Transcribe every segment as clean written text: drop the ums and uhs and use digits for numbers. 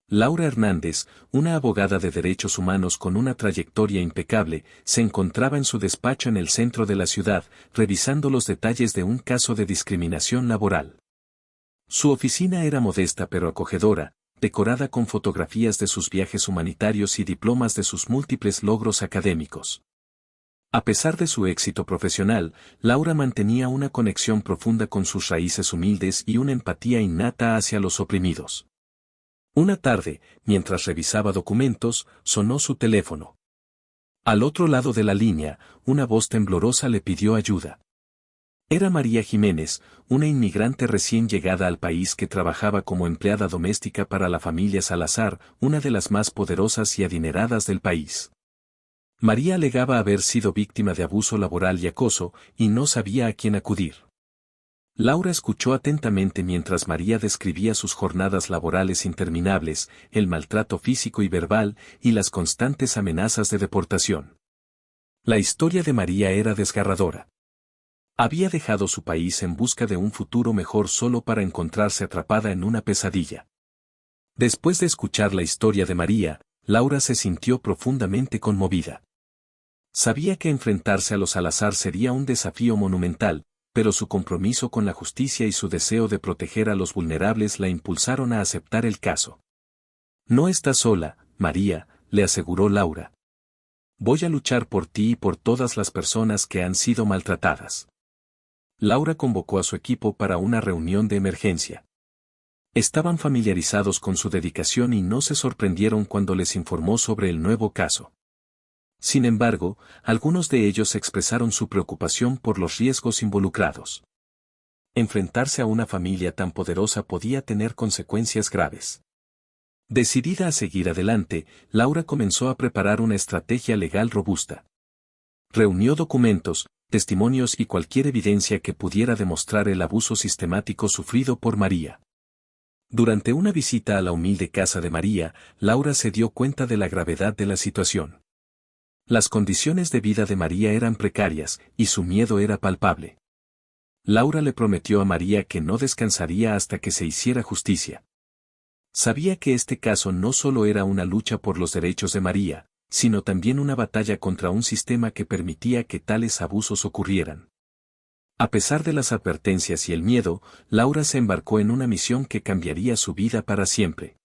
Laura Hernández, una abogada de derechos humanos con una trayectoria impecable, se encontraba en su despacho en el centro de la ciudad, revisando los detalles de un caso de discriminación laboral. Su oficina era modesta pero acogedora, decorada con fotografías de sus viajes humanitarios y diplomas de sus múltiples logros académicos. A pesar de su éxito profesional, Laura mantenía una conexión profunda con sus raíces humildes y una empatía innata hacia los oprimidos. Una tarde, mientras revisaba documentos, sonó su teléfono. Al otro lado de la línea, una voz temblorosa le pidió ayuda. Era María Jiménez, una inmigrante recién llegada al país que trabajaba como empleada doméstica para la familia Salazar, una de las más poderosas y adineradas del país. María alegaba haber sido víctima de abuso laboral y acoso, y no sabía a quién acudir. Laura escuchó atentamente mientras María describía sus jornadas laborales interminables, el maltrato físico y verbal, y las constantes amenazas de deportación. La historia de María era desgarradora. Había dejado su país en busca de un futuro mejor solo para encontrarse atrapada en una pesadilla. Después de escuchar la historia de María, Laura se sintió profundamente conmovida. Sabía que enfrentarse a los Salazar sería un desafío monumental, pero su compromiso con la justicia y su deseo de proteger a los vulnerables la impulsaron a aceptar el caso. No estás sola, María, le aseguró Laura. Voy a luchar por ti y por todas las personas que han sido maltratadas. Laura convocó a su equipo para una reunión de emergencia. Estaban familiarizados con su dedicación y no se sorprendieron cuando les informó sobre el nuevo caso. Sin embargo, algunos de ellos expresaron su preocupación por los riesgos involucrados. Enfrentarse a una familia tan poderosa podía tener consecuencias graves. Decidida a seguir adelante, Laura comenzó a preparar una estrategia legal robusta. Reunió documentos, testimonios y cualquier evidencia que pudiera demostrar el abuso sistemático sufrido por María. Durante una visita a la humilde casa de María, Laura se dio cuenta de la gravedad de la situación. Las condiciones de vida de María eran precarias, y su miedo era palpable. Laura le prometió a María que no descansaría hasta que se hiciera justicia. Sabía que este caso no solo era una lucha por los derechos de María, sino también una batalla contra un sistema que permitía que tales abusos ocurrieran. A pesar de las advertencias y el miedo, Laura se embarcó en una misión que cambiaría su vida para siempre.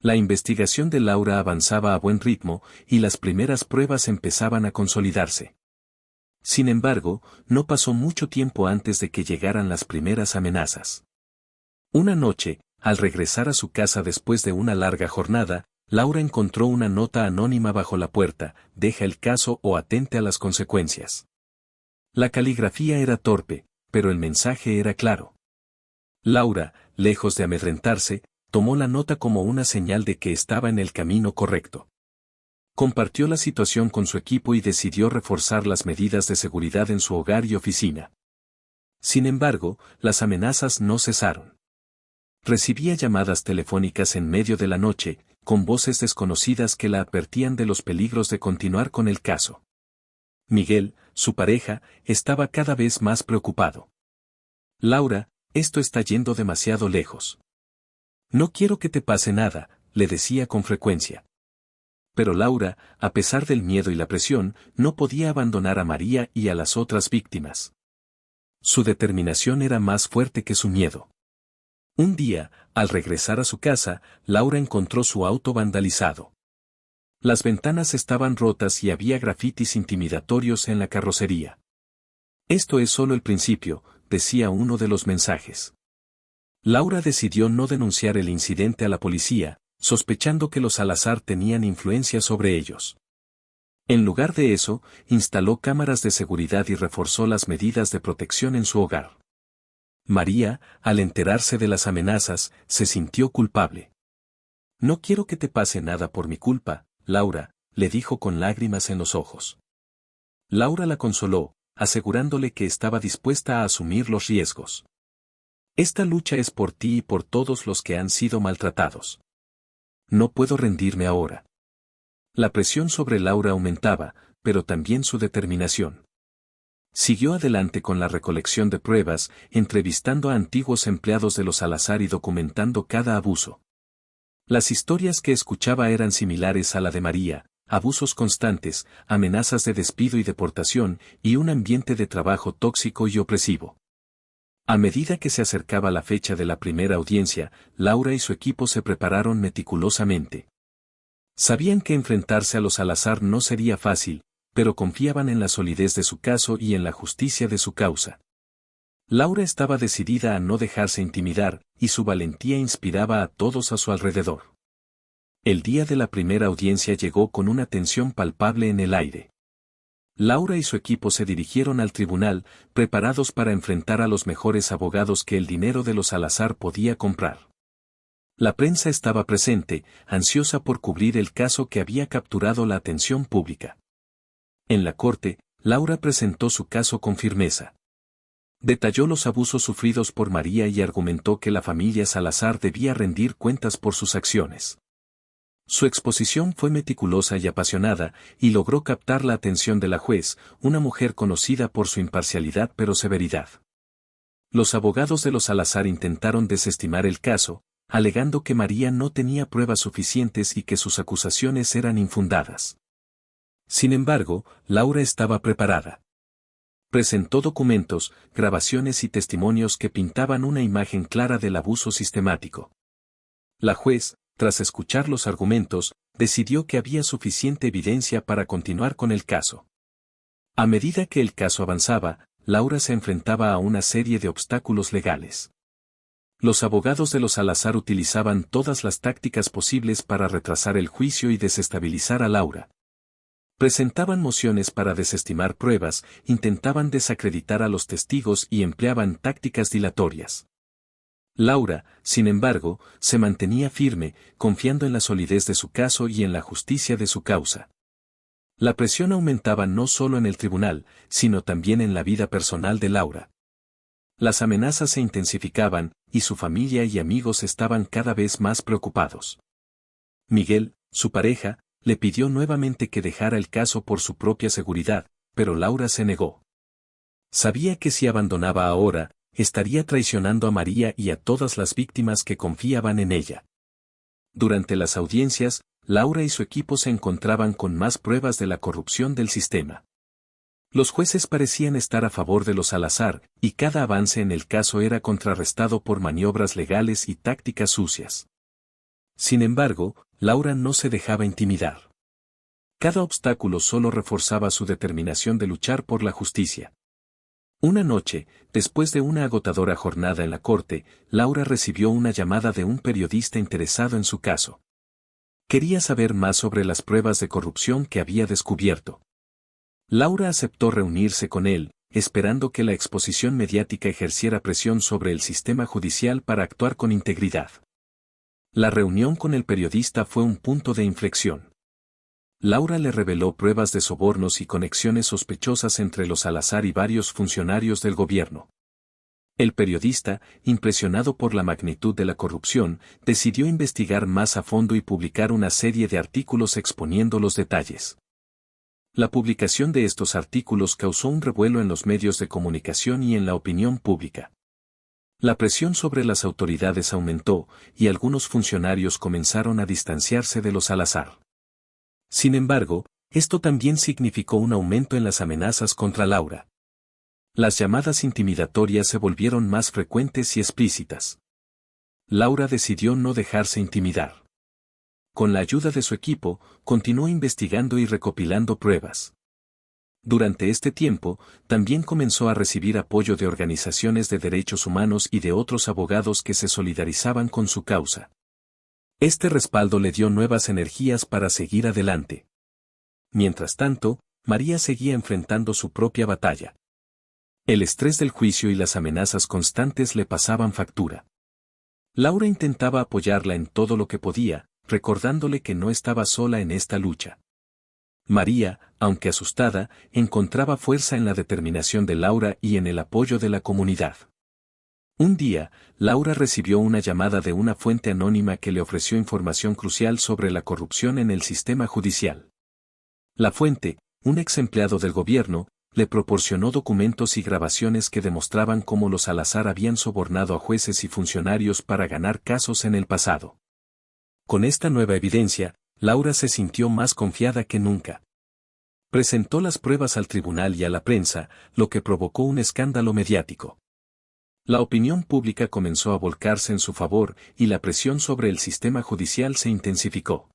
La investigación de Laura avanzaba a buen ritmo, y las primeras pruebas empezaban a consolidarse. Sin embargo, no pasó mucho tiempo antes de que llegaran las primeras amenazas. Una noche, al regresar a su casa después de una larga jornada, Laura encontró una nota anónima bajo la puerta: deja el caso o atente a las consecuencias. La caligrafía era torpe, pero el mensaje era claro. Laura, lejos de amedrentarse, tomó la nota como una señal de que estaba en el camino correcto. Compartió la situación con su equipo y decidió reforzar las medidas de seguridad en su hogar y oficina. Sin embargo, las amenazas no cesaron. Recibía llamadas telefónicas en medio de la noche, con voces desconocidas que la advertían de los peligros de continuar con el caso. Miguel, su pareja, estaba cada vez más preocupado. Laura, esto está yendo demasiado lejos. No quiero que te pase nada, le decía con frecuencia. Pero Laura, a pesar del miedo y la presión, no podía abandonar a María y a las otras víctimas. Su determinación era más fuerte que su miedo. Un día, al regresar a su casa, Laura encontró su auto vandalizado. Las ventanas estaban rotas y había grafitis intimidatorios en la carrocería. Esto es solo el principio, decía uno de los mensajes. Laura decidió no denunciar el incidente a la policía, sospechando que los Salazar tenían influencia sobre ellos. En lugar de eso, instaló cámaras de seguridad y reforzó las medidas de protección en su hogar. María, al enterarse de las amenazas, se sintió culpable. No quiero que te pase nada por mi culpa, Laura, le dijo con lágrimas en los ojos. Laura la consoló, asegurándole que estaba dispuesta a asumir los riesgos. Esta lucha es por ti y por todos los que han sido maltratados. No puedo rendirme ahora. La presión sobre Laura aumentaba, pero también su determinación. Siguió adelante con la recolección de pruebas, entrevistando a antiguos empleados de los Salazar y documentando cada abuso. Las historias que escuchaba eran similares a la de María: abusos constantes, amenazas de despido y deportación, y un ambiente de trabajo tóxico y opresivo. A medida que se acercaba la fecha de la primera audiencia, Laura y su equipo se prepararon meticulosamente. Sabían que enfrentarse a los Salazar no sería fácil, pero confiaban en la solidez de su caso y en la justicia de su causa. Laura estaba decidida a no dejarse intimidar, y su valentía inspiraba a todos a su alrededor. El día de la primera audiencia llegó con una tensión palpable en el aire. Laura y su equipo se dirigieron al tribunal, preparados para enfrentar a los mejores abogados que el dinero de los Salazar podía comprar. La prensa estaba presente, ansiosa por cubrir el caso que había capturado la atención pública. En la corte, Laura presentó su caso con firmeza. Detalló los abusos sufridos por María y argumentó que la familia Salazar debía rendir cuentas por sus acciones. Su exposición fue meticulosa y apasionada, y logró captar la atención de la juez, una mujer conocida por su imparcialidad pero severidad. Los abogados de los Salazar intentaron desestimar el caso, alegando que María no tenía pruebas suficientes y que sus acusaciones eran infundadas. Sin embargo, Laura estaba preparada. Presentó documentos, grabaciones y testimonios que pintaban una imagen clara del abuso sistemático. La juez, tras escuchar los argumentos, decidió que había suficiente evidencia para continuar con el caso. A medida que el caso avanzaba, Laura se enfrentaba a una serie de obstáculos legales. Los abogados de los Salazar utilizaban todas las tácticas posibles para retrasar el juicio y desestabilizar a Laura. Presentaban mociones para desestimar pruebas, intentaban desacreditar a los testigos y empleaban tácticas dilatorias. Laura, sin embargo, se mantenía firme, confiando en la solidez de su caso y en la justicia de su causa. La presión aumentaba no solo en el tribunal, sino también en la vida personal de Laura. Las amenazas se intensificaban, y su familia y amigos estaban cada vez más preocupados. Miguel, su pareja, le pidió nuevamente que dejara el caso por su propia seguridad, pero Laura se negó. Sabía que si abandonaba ahora, estaría traicionando a María y a todas las víctimas que confiaban en ella. Durante las audiencias, Laura y su equipo se encontraban con más pruebas de la corrupción del sistema. Los jueces parecían estar a favor de los Salazar, y cada avance en el caso era contrarrestado por maniobras legales y tácticas sucias. Sin embargo, Laura no se dejaba intimidar. Cada obstáculo solo reforzaba su determinación de luchar por la justicia. Una noche, después de una agotadora jornada en la corte, Laura recibió una llamada de un periodista interesado en su caso. Quería saber más sobre las pruebas de corrupción que había descubierto. Laura aceptó reunirse con él, esperando que la exposición mediática ejerciera presión sobre el sistema judicial para actuar con integridad. La reunión con el periodista fue un punto de inflexión. Laura le reveló pruebas de sobornos y conexiones sospechosas entre los Salazar y varios funcionarios del gobierno. El periodista, impresionado por la magnitud de la corrupción, decidió investigar más a fondo y publicar una serie de artículos exponiendo los detalles. La publicación de estos artículos causó un revuelo en los medios de comunicación y en la opinión pública. La presión sobre las autoridades aumentó, y algunos funcionarios comenzaron a distanciarse de los Salazar. Sin embargo, esto también significó un aumento en las amenazas contra Laura. Las llamadas intimidatorias se volvieron más frecuentes y explícitas. Laura decidió no dejarse intimidar. Con la ayuda de su equipo, continuó investigando y recopilando pruebas. Durante este tiempo, también comenzó a recibir apoyo de organizaciones de derechos humanos y de otros abogados que se solidarizaban con su causa. Este respaldo le dio nuevas energías para seguir adelante. Mientras tanto, María seguía enfrentando su propia batalla. El estrés del juicio y las amenazas constantes le pasaban factura. Laura intentaba apoyarla en todo lo que podía, recordándole que no estaba sola en esta lucha. María, aunque asustada, encontraba fuerza en la determinación de Laura y en el apoyo de la comunidad. Un día, Laura recibió una llamada de una fuente anónima que le ofreció información crucial sobre la corrupción en el sistema judicial. La fuente, un ex empleado del gobierno, le proporcionó documentos y grabaciones que demostraban cómo los Salazar habían sobornado a jueces y funcionarios para ganar casos en el pasado. Con esta nueva evidencia, Laura se sintió más confiada que nunca. Presentó las pruebas al tribunal y a la prensa, lo que provocó un escándalo mediático. La opinión pública comenzó a volcarse en su favor y la presión sobre el sistema judicial se intensificó.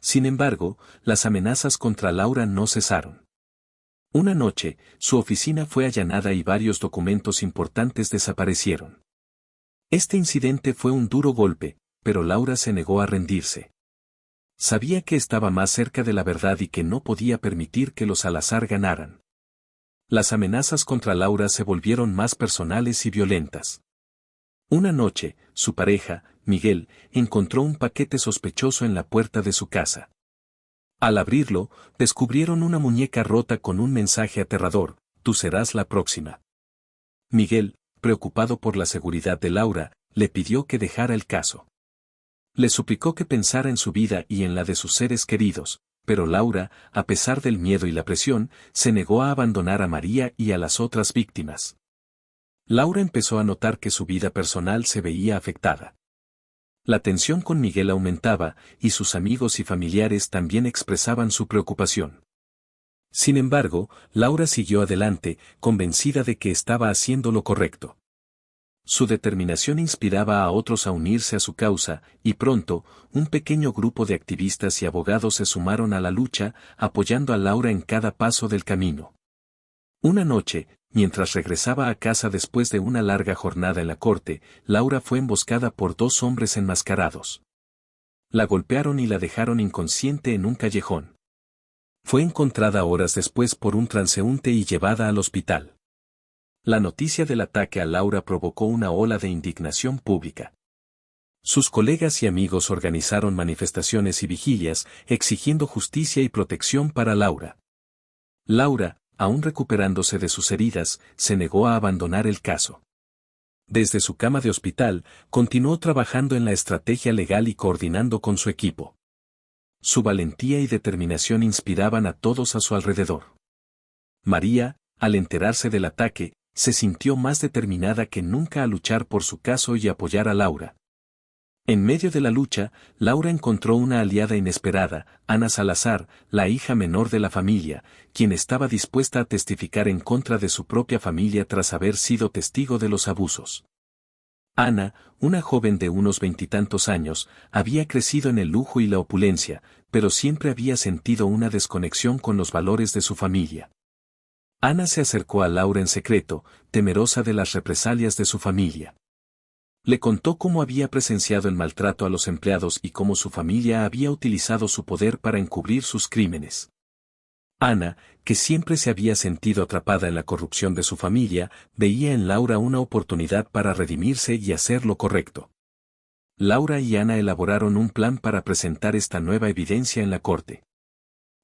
Sin embargo, las amenazas contra Laura no cesaron. Una noche, su oficina fue allanada y varios documentos importantes desaparecieron. Este incidente fue un duro golpe, pero Laura se negó a rendirse. Sabía que estaba más cerca de la verdad y que no podía permitir que los Salazar ganaran. Las amenazas contra Laura se volvieron más personales y violentas. Una noche, su pareja, Miguel, encontró un paquete sospechoso en la puerta de su casa. Al abrirlo, descubrieron una muñeca rota con un mensaje aterrador: tú serás la próxima. Miguel, preocupado por la seguridad de Laura, le pidió que dejara el caso. Le suplicó que pensara en su vida y en la de sus seres queridos, pero Laura, a pesar del miedo y la presión, se negó a abandonar a María y a las otras víctimas. Laura empezó a notar que su vida personal se veía afectada. La tensión con Miguel aumentaba, y sus amigos y familiares también expresaban su preocupación. Sin embargo, Laura siguió adelante, convencida de que estaba haciendo lo correcto. Su determinación inspiraba a otros a unirse a su causa, y pronto, un pequeño grupo de activistas y abogados se sumaron a la lucha, apoyando a Laura en cada paso del camino. Una noche, mientras regresaba a casa después de una larga jornada en la corte, Laura fue emboscada por dos hombres enmascarados. La golpearon y la dejaron inconsciente en un callejón. Fue encontrada horas después por un transeúnte y llevada al hospital. La noticia del ataque a Laura provocó una ola de indignación pública. Sus colegas y amigos organizaron manifestaciones y vigilias, exigiendo justicia y protección para Laura. Laura, aún recuperándose de sus heridas, se negó a abandonar el caso. Desde su cama de hospital, continuó trabajando en la estrategia legal y coordinando con su equipo. Su valentía y determinación inspiraban a todos a su alrededor. María, al enterarse del ataque, se sintió más determinada que nunca a luchar por su caso y apoyar a Laura. En medio de la lucha, Laura encontró una aliada inesperada, Ana Salazar, la hija menor de la familia, quien estaba dispuesta a testificar en contra de su propia familia tras haber sido testigo de los abusos. Ana, una joven de unos 20 años, había crecido en el lujo y la opulencia, pero siempre había sentido una desconexión con los valores de su familia. Ana se acercó a Laura en secreto, temerosa de las represalias de su familia. Le contó cómo había presenciado el maltrato a los empleados y cómo su familia había utilizado su poder para encubrir sus crímenes. Ana, que siempre se había sentido atrapada en la corrupción de su familia, veía en Laura una oportunidad para redimirse y hacer lo correcto. Laura y Ana elaboraron un plan para presentar esta nueva evidencia en la corte.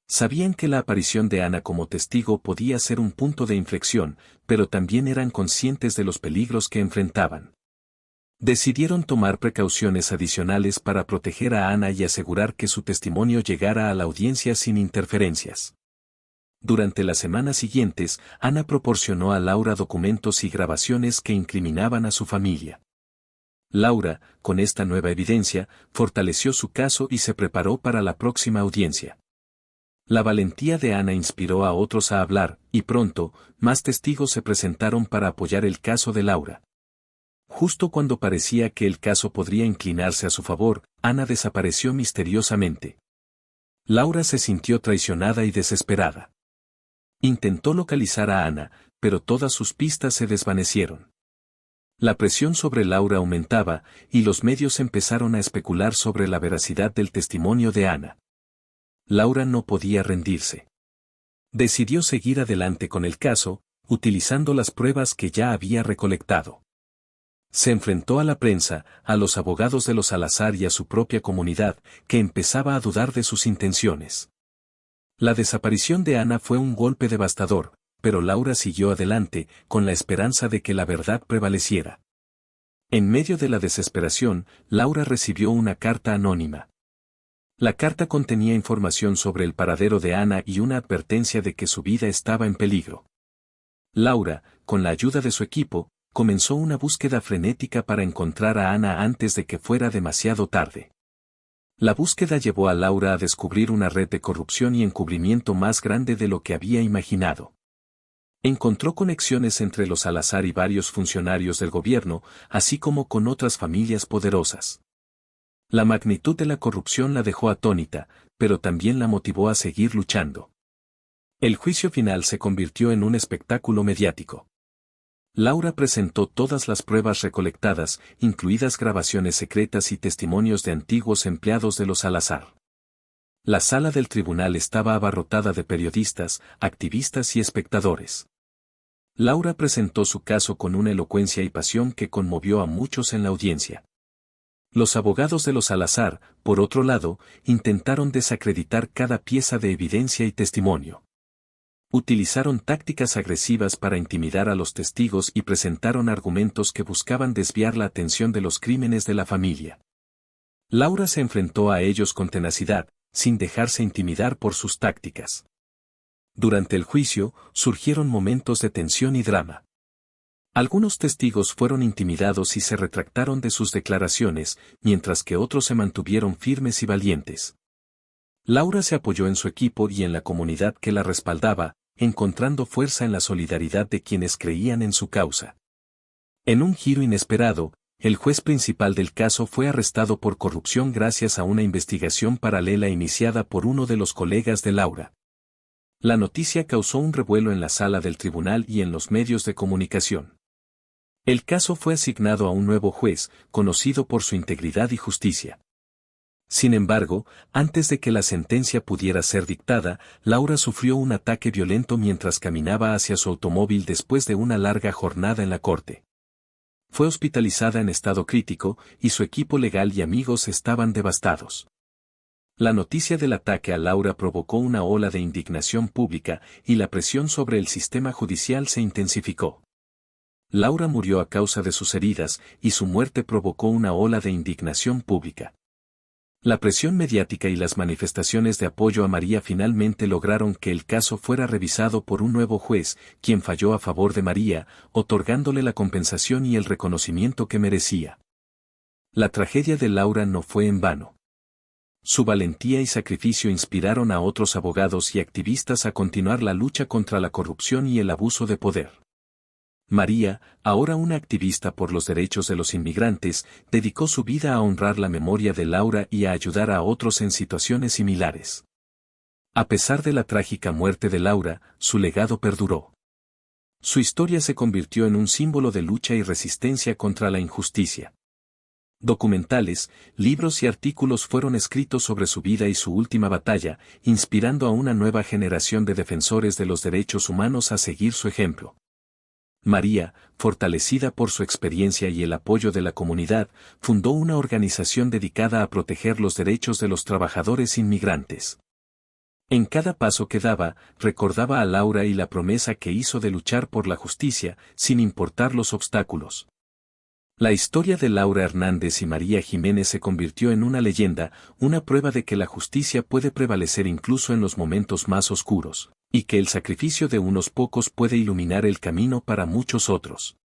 Sabían que la aparición de Ana como testigo podía ser un punto de inflexión, pero también eran conscientes de los peligros que enfrentaban. Decidieron tomar precauciones adicionales para proteger a Ana y asegurar que su testimonio llegara a la audiencia sin interferencias. Durante las semanas siguientes, Ana proporcionó a Laura documentos y grabaciones que incriminaban a su familia. Laura, con esta nueva evidencia, fortaleció su caso y se preparó para la próxima audiencia. La valentía de Ana inspiró a otros a hablar, y pronto, más testigos se presentaron para apoyar el caso de Laura. Justo cuando parecía que el caso podría inclinarse a su favor, Ana desapareció misteriosamente. Laura se sintió traicionada y desesperada. Intentó localizar a Ana, pero todas sus pistas se desvanecieron. La presión sobre Laura aumentaba, y los medios empezaron a especular sobre la veracidad del testimonio de Ana. Laura no podía rendirse. Decidió seguir adelante con el caso, utilizando las pruebas que ya había recolectado. Se enfrentó a la prensa, a los abogados de los Salazar y a su propia comunidad, que empezaba a dudar de sus intenciones. La desaparición de Ana fue un golpe devastador, pero Laura siguió adelante, con la esperanza de que la verdad prevaleciera. En medio de la desesperación, Laura recibió una carta anónima. La carta contenía información sobre el paradero de Ana y una advertencia de que su vida estaba en peligro. Laura, con la ayuda de su equipo, comenzó una búsqueda frenética para encontrar a Ana antes de que fuera demasiado tarde. La búsqueda llevó a Laura a descubrir una red de corrupción y encubrimiento más grande de lo que había imaginado. Encontró conexiones entre los Salazar y varios funcionarios del gobierno, así como con otras familias poderosas. La magnitud de la corrupción la dejó atónita, pero también la motivó a seguir luchando. El juicio final se convirtió en un espectáculo mediático. Laura presentó todas las pruebas recolectadas, incluidas grabaciones secretas y testimonios de antiguos empleados de los Salazar. La sala del tribunal estaba abarrotada de periodistas, activistas y espectadores. Laura presentó su caso con una elocuencia y pasión que conmovió a muchos en la audiencia. Los abogados de los Salazar, por otro lado, intentaron desacreditar cada pieza de evidencia y testimonio. Utilizaron tácticas agresivas para intimidar a los testigos y presentaron argumentos que buscaban desviar la atención de los crímenes de la familia. Laura se enfrentó a ellos con tenacidad, sin dejarse intimidar por sus tácticas. Durante el juicio, surgieron momentos de tensión y drama. Algunos testigos fueron intimidados y se retractaron de sus declaraciones, mientras que otros se mantuvieron firmes y valientes. Laura se apoyó en su equipo y en la comunidad que la respaldaba, encontrando fuerza en la solidaridad de quienes creían en su causa. En un giro inesperado, el juez principal del caso fue arrestado por corrupción gracias a una investigación paralela iniciada por uno de los colegas de Laura. La noticia causó un revuelo en la sala del tribunal y en los medios de comunicación. El caso fue asignado a un nuevo juez, conocido por su integridad y justicia. Sin embargo, antes de que la sentencia pudiera ser dictada, Laura sufrió un ataque violento mientras caminaba hacia su automóvil después de una larga jornada en la corte. Fue hospitalizada en estado crítico, y su equipo legal y amigos estaban devastados. La noticia del ataque a Laura provocó una ola de indignación pública, y la presión sobre el sistema judicial se intensificó. Laura murió a causa de sus heridas, y su muerte provocó una ola de indignación pública. La presión mediática y las manifestaciones de apoyo a María finalmente lograron que el caso fuera revisado por un nuevo juez, quien falló a favor de María, otorgándole la compensación y el reconocimiento que merecía. La tragedia de Laura no fue en vano. Su valentía y sacrificio inspiraron a otros abogados y activistas a continuar la lucha contra la corrupción y el abuso de poder. María, ahora una activista por los derechos de los inmigrantes, dedicó su vida a honrar la memoria de Laura y a ayudar a otros en situaciones similares. A pesar de la trágica muerte de Laura, su legado perduró. Su historia se convirtió en un símbolo de lucha y resistencia contra la injusticia. Documentales, libros y artículos fueron escritos sobre su vida y su última batalla, inspirando a una nueva generación de defensores de los derechos humanos a seguir su ejemplo. María, fortalecida por su experiencia y el apoyo de la comunidad, fundó una organización dedicada a proteger los derechos de los trabajadores inmigrantes. En cada paso que daba, recordaba a Laura y la promesa que hizo de luchar por la justicia, sin importar los obstáculos. La historia de Laura Hernández y María Jiménez se convirtió en una leyenda, una prueba de que la justicia puede prevalecer incluso en los momentos más oscuros, y que el sacrificio de unos pocos puede iluminar el camino para muchos otros.